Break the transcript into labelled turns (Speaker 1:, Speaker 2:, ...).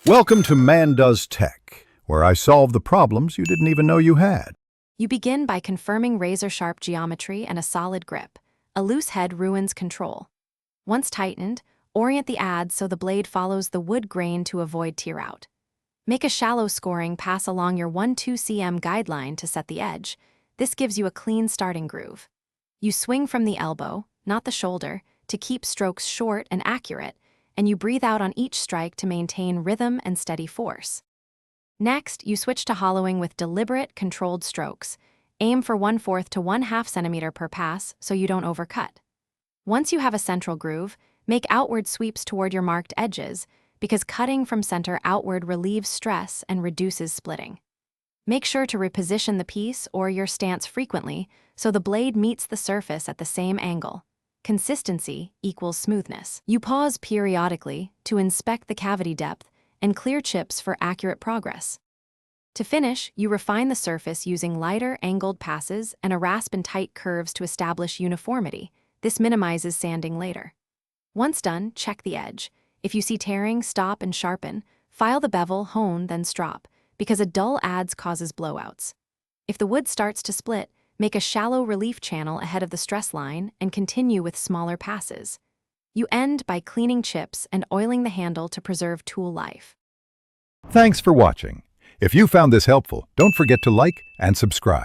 Speaker 1: Welcome to Man Does Tech, where I solve the problems you didn't even know you had.
Speaker 2: You begin by confirming razor-sharp geometry and a solid grip. A loose head ruins control. Once tightened, orient the adze so the blade follows the wood grain to avoid tear out. Make a shallow scoring pass along your 1-2 cm guideline to set the edge. This gives you a clean starting groove. You swing from the elbow, not the shoulder, to keep strokes short and accurate, and you breathe out on each strike to maintain rhythm and steady force. Next, you switch to hollowing with deliberate, controlled strokes. Aim for 1/4 to 1/2 centimeter per pass so you don't overcut. Once you have a central groove, make outward sweeps toward your marked edges, because cutting from center outward relieves stress and reduces splitting. Make sure to reposition the piece or your stance frequently so the blade meets the surface at the same angle. Consistency equals smoothness. You pause periodically to inspect the cavity depth and clear chips for accurate progress. To finish, you refine the surface using lighter, angled passes and a rasp and tight curves to establish uniformity. This minimizes sanding later. Once done, check the edge. If you see tearing, stop and sharpen. File the bevel, hone, then strop, because a dull adze causes blowouts. If the wood starts to split, make a shallow relief channel ahead of the stress line and continue with smaller passes. You end by cleaning chips and oiling the handle to preserve tool life.
Speaker 1: Thanks for watching. If you found this helpful, don't forget to like and subscribe.